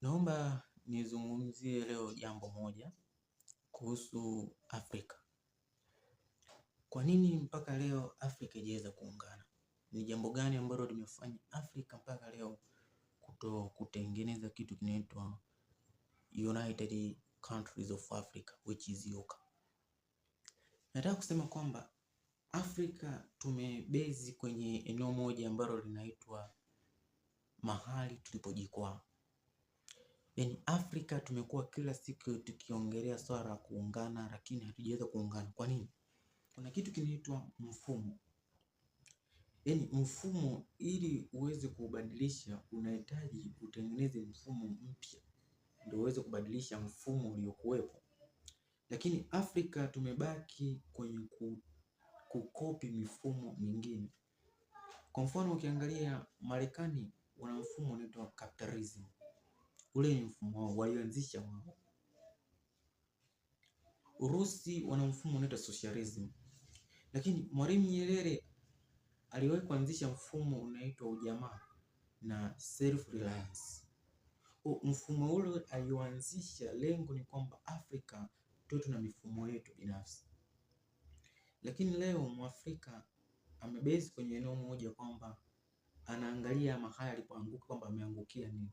Naomba nizungumzie leo jambo moja kuhusu Afrika. Kwa nini mpaka leo Afrika haijaweza kuungana? Ni jambo gani ambalo limefanya Afrika mpaka leo kutengeneza kitu kinaitwa United Countries of Africa, which is UCA? Nataka kusema kwamba Afrika tumebezi kwenye eneo moja ambalo linaitwa mahali tulipojikwaa. Yaani Afrika tumekuwa kila siku tukiongelea swala la kuungana, lakini hatujaweza kuungana. Kwa nini? Kuna kitu kinaitwa mfumo. Yaani mfumo ili uweze kubadilisha unahitaji utengeneze mfumo mpya ndio uweze kubadilisha mfumo uliokuwepo. Lakini Afrika tumebaki kwenye kukopi mifumo mingine. Kwa mfano ukiangalia Marekani wana mfumo unaitwa capitalism. Ule ni mfumo wao walioanzisha wao. Urusi wana mfumo unaitwa socialism. Lakini Mwalimu Nyerere aliwahi kuanzisha mfumo unaitwa ujamaa na self reliance. Mfumo ule alioanzisha, lengo ni kwamba Afrika tuwe tuna mifumo yetu binafsi. Lakini leo Mwafrika amebase kwenye eneo moja kwamba anaangalia mahali alipoanguka kwamba ameangukia nini.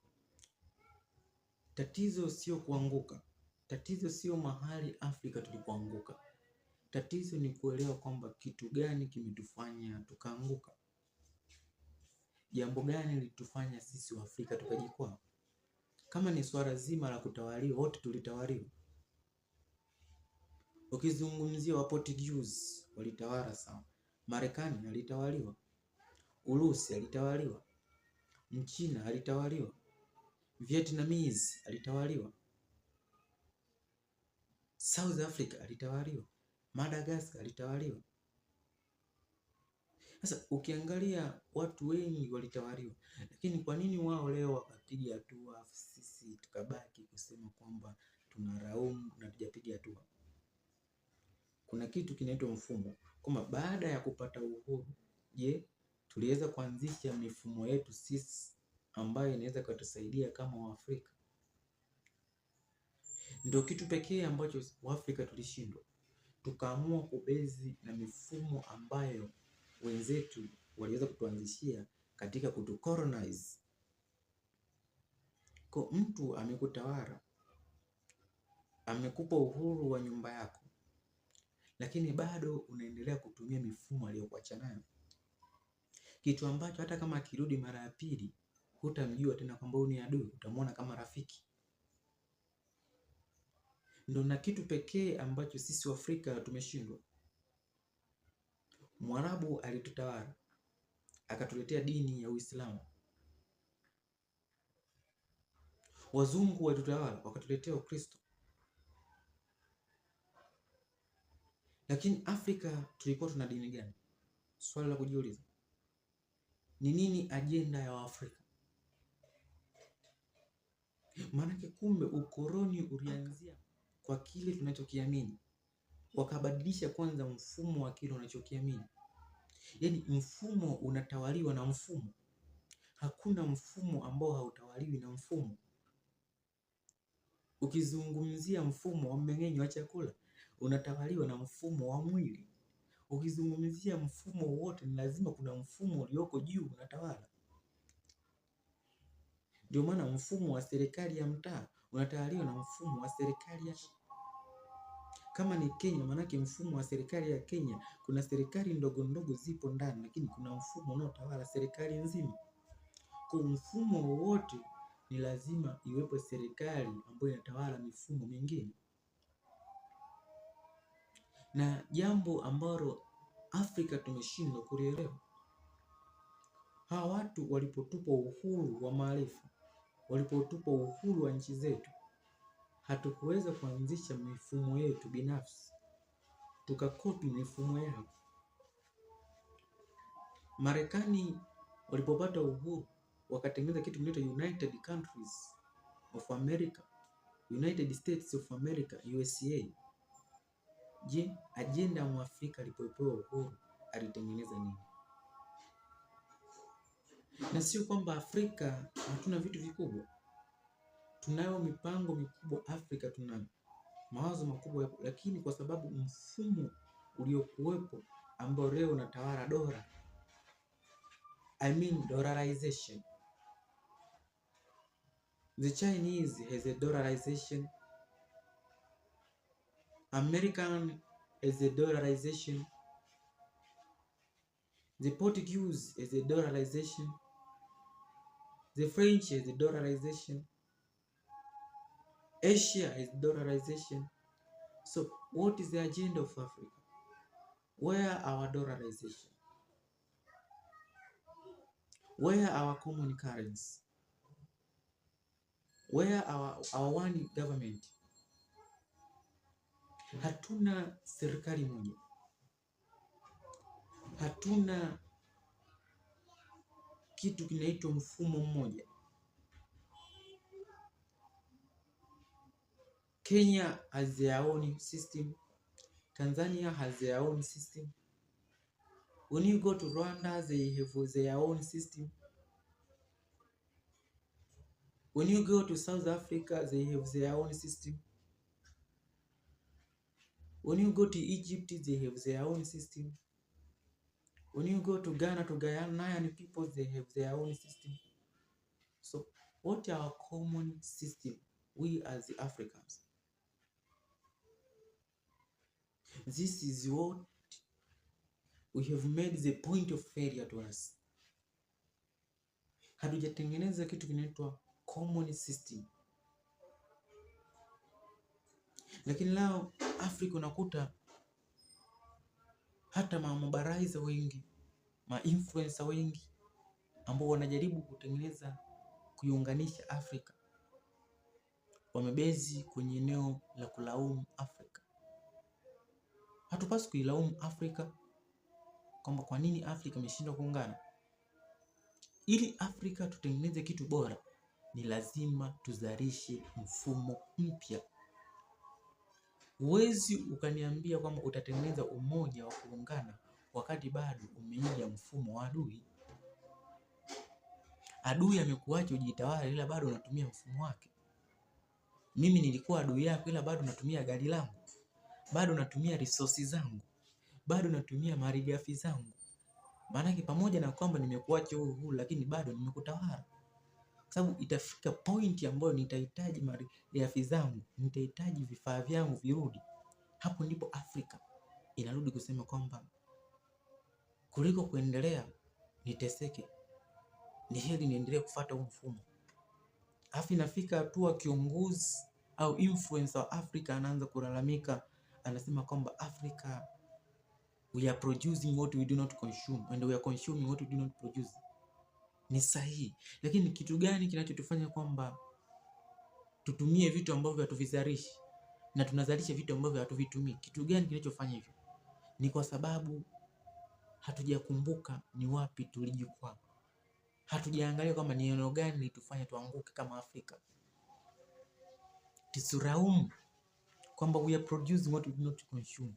Tatizo sio kuanguka. Tatizo sio mahali Afrika tulipoanguka. Tatizo ni kuelewa kwamba kitu gani kimetufanya tukaanguka. Jambo gani lilitufanya sisi wa Afrika tukajikwaa? Kama ni swala zima la kutawaliwa, wote tulitawaliwa. Ukizungumzia wa Portuguese walitawala sawa. Marekani alitawaliwa. Urusi alitawaliwa. Mchina alitawaliwa. Vietnamese alitawaliwa. South Africa alitawaliwa. Madagascar alitawaliwa. Sasa ukiangalia watu wengi walitawaliwa, lakini kwa nini wao leo wakapiga hatua sisi tukabaki kusema kwamba tunalaumu na tujapiga hatua? Kuna kitu kinaitwa mfumo. Kama baada ya kupata uhuru, je, tuliweza kuanzisha mifumo yetu sisi ambayo inaweza kutusaidia kama Waafrika? Ndio kitu pekee ambacho Waafrika tulishindwa. Tukaamua kubezi na mifumo ambayo wenzetu waliweza kutuanzishia katika kutucolonize. Kwa mtu amekutawala, amekupa uhuru wa nyumba yako, lakini bado unaendelea kutumia mifumo aliyokuacha nayo. Kitu ambacho hata kama akirudi mara ya pili, hutamjua tena kwamba huyu ni adui, utamwona kama rafiki. Ndio na kitu pekee ambacho sisi wa Afrika tumeshindwa. Mwarabu alitutawala, akatuletea dini ya Uislamu. Wazungu walitutawala, wakatuletea Ukristo. Lakini Afrika tulikuwa tuna dini gani? Swali la kujiuliza. Ni nini ajenda ya Waafrika? Maanake kumbe ukoloni ulianzia kwa kile tunachokiamini. Wakabadilisha kwanza mfumo wa kile unachokiamini. Yaani mfumo unatawaliwa na mfumo. Hakuna mfumo ambao hautawaliwi na mfumo. Ukizungumzia mfumo wa mmeng'enyo wa chakula, unatawaliwa na mfumo wa mwili. Ukizungumzia mfumo wote, ni lazima kuna mfumo ulioko juu unatawala. Ndio maana mfumo wa serikali ya mtaa unatawaliwa na mfumo wa serikali ya kama ni Kenya, maanake mfumo wa serikali ya Kenya, kuna serikali ndogo ndogo zipo ndani, lakini kuna mfumo unaotawala serikali nzima. Kwa mfumo wowote ni lazima iwepo serikali ambayo inatawala mifumo mingine. Na jambo ambalo Afrika tumeshindwa kulielewa. Hawa watu walipotupa uhuru wa maarifa, walipotupa uhuru wa nchi zetu, hatukuweza kuanzisha mifumo yetu binafsi. Tukakopi mifumo yao. Marekani walipopata uhuru, wakatengeneza kitu kinaitwa United Countries of America, United States of America, USA. Je, ajenda ya Mwafrika alipopewa uhuru alitengeneza nini? Na sio kwamba Afrika hatuna vitu vikubwa. tunayo mipango mikubwa Afrika, tuna mawazo makubwa, lakini kwa sababu mfumo uliokuwepo ambao leo unatawala dola, I mean dollarization. The Chinese has a dollarization, American has a dollarization, the Portuguese has a dollarization, the French has a dollarization, Asia has dollarization. So what is the agenda of Africa? Where our dollarization? Where our common currency? Where our one government? Hatuna serikali moja, hatuna kitu kinaitwa mfumo mmoja. Kenya has their own system, Tanzania has their own system. When you go to Rwanda, they have their own system. When you go to South Africa, they have their own system. When you go to Egypt, they have their own system. When you go to Ghana, to Ghanaian people, they have their own system. So what is our common system, we as the Africans? This is what we have made the point of failure to us. Hatujatengeneza kitu kinaitwa common system. Lakini leo Afrika unakuta hata mabaraiza wengi, influencer wengi ambao wanajaribu kutengeneza kuiunganisha Afrika, wamebezi kwenye eneo la kulaumu Afrika. Hatupaswi kuilaumu Afrika kwamba kwa nini Afrika imeshindwa kuungana. Ili Afrika tutengeneze kitu bora, ni lazima tuzalishe mfumo mpya. Huwezi ukaniambia kwamba utatengeneza umoja wa kuungana wakati bado umeiga mfumo wa adui. Adui amekuacha ujitawale, ila bado unatumia mfumo wake. Mimi nilikuwa adui yako, ila bado natumia gari langu, bado natumia resources zangu, bado natumia malighafi zangu. Maana pamoja na kwamba nimekuacha huru, lakini bado nimekutawala. Sababu itafika point ambayo nitahitaji malighafi zangu, nitahitaji vifaa vyangu virudi. Hapo ndipo Afrika inarudi kusema kwamba kuliko kuendelea niteseke, ni heri niendelee kufuata huu mfumo. Afu inafika hatua kiongozi au influencer wa Afrika anaanza kulalamika, anasema kwamba Africa, we are producing what we do not consume and we are consuming what we do not produce. Ni sahihi, lakini kitu gani kinachotufanya kwamba tutumie vitu ambavyo hatuvizalishi na tunazalisha vitu ambavyo hatuvitumii? Kitu gani kinachofanya hivyo? Ni kwa sababu hatujakumbuka ni wapi tulijikwaa. Hatujaangalia kwamba ni eneo gani litufanya tuanguke kama Afrika. Tusilaumu kwamba we are producing what we do not consume.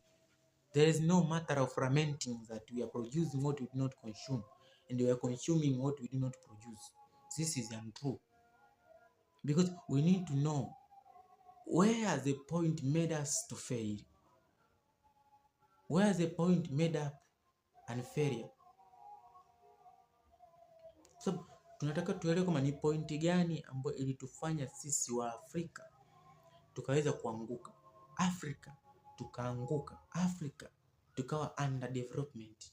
There is no matter of lamenting that we are producing what we do not consume and we are consuming what we do not produce. This is untrue. Because we need to know where the point made us to fail. Where the point made up and failure. So tunataka tuelewe kama ni pointi gani ambayo ilitufanya sisi wa Afrika tukaweza kuanguka. Afrika tukaanguka. Afrika tukawa under development.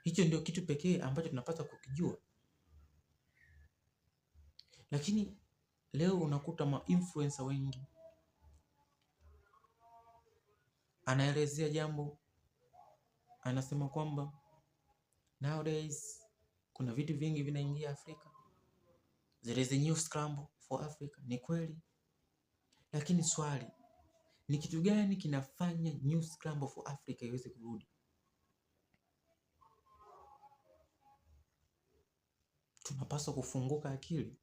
Hicho ndio kitu pekee ambacho tunapaswa kukijua. Lakini leo unakuta influencer wengi anaelezea jambo, anasema kwamba nowadays kuna vitu vingi vinaingia Afrika. There is a new scramble for Africa. Ni kweli. Lakini swali, ni kitu gani kinafanya new scramble for Africa iweze kurudi? Tunapaswa kufunguka akili.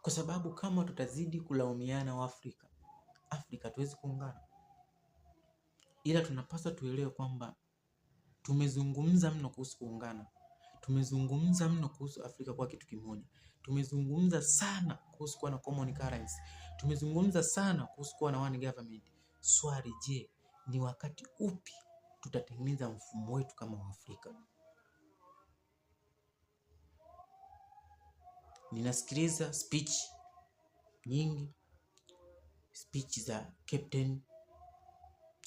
Kwa sababu kama tutazidi kulaumiana wa Afrika, Afrika hatuwezi kuungana. Ila tunapaswa tuelewe kwamba tumezungumza mno kuhusu kuungana. Tumezungumza mno kuhusu Afrika kwa kitu kimoja. Tumezungumza sana kuhusu kuwa na common currency. Tumezungumza sana kuhusu kuwa na one government. Swali, je, ni wakati upi tutatengeneza mfumo wetu kama Waafrika? Ninasikiliza speech nyingi, speech za Captain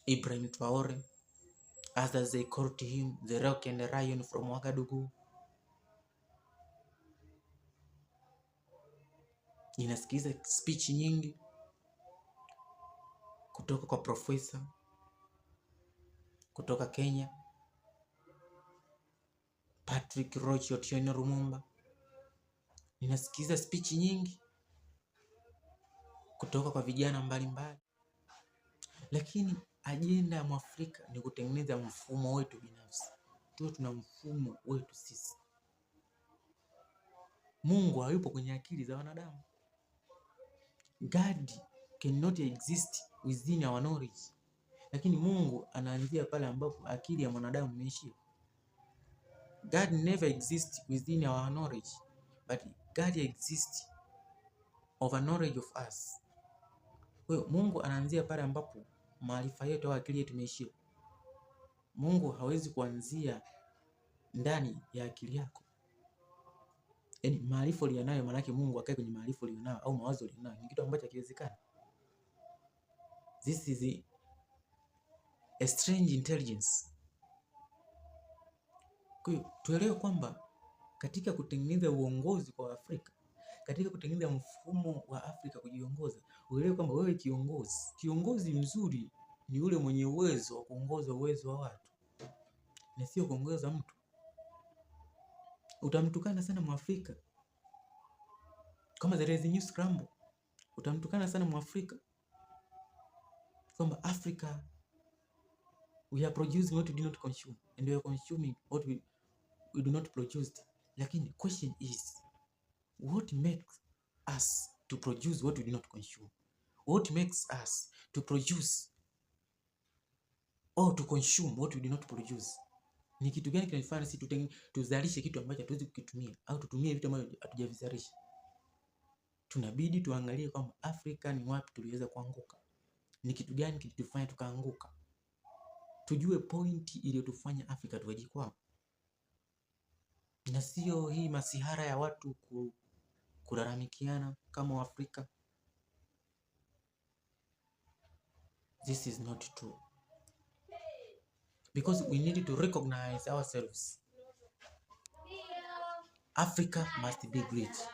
Ibrahim Traore, others they called him the Rock and the Lion from Ouagadougou. Ninasikiliza speech nyingi kutoka kwa profesa kutoka Kenya, Patrick Roch Otieno Lumumba. Ninasikiliza speech nyingi kutoka kwa vijana mbalimbali. Lakini ajenda ya Mwafrika ni kutengeneza mfumo wetu binafsi. Tuwe tuna mfumo wetu sisi. Mungu hayupo kwenye akili za wanadamu. God cannot exist within our knowledge. Lakini Mungu anaanzia pale ambapo akili ya mwanadamu imeishia. God never exists within our knowledge, but God exists over knowledge of us. Kwa hiyo Mungu anaanzia pale ambapo maarifa yetu au akili yetu imeishia. Mungu hawezi kuanzia ndani ya akili yako. Yaani maarifa ulionayo, maana yake Mungu akae kwenye maarifa ulionayo au mawazo ulionayo, ni kitu ambacho hakiwezekani. This is a strange intelligence. Kwa hiyo tuelewe kwamba katika kutengeneza uongozi kwa Afrika, katika kutengeneza mfumo wa Afrika kujiongoza, uelewe kwamba wewe kiongozi mzuri ni yule mwenye uwezo wa kuongoza uwezo wa watu na sio kuongoza mtu. Utamtukana sana Mwafrika kama there is a new scramble. Utamtukana sana Mwafrika kwamba Africa we are producing what we do not consume and we are consuming what we do not produce. Lakini question is, what makes us to produce what we do not consume? What makes us to produce or to consume what we do not produce? Ni kitu gani kinafanya sisi tuzalishe kitu ambacho hatuwezi kukitumia au tutumie vitu ambavyo hatujavizalisha? Tunabidi tuangalie kwamba Afrika ni wapi tuliweza kuanguka. Ni kitu gani kilitufanya tukaanguka? Tujue pointi iliyotufanya Afrika tukajikwaa. Na sio hii masihara ya watu kulalamikiana kama Waafrika. This is not true. Because we need to recognize ourselves. Africa must be great.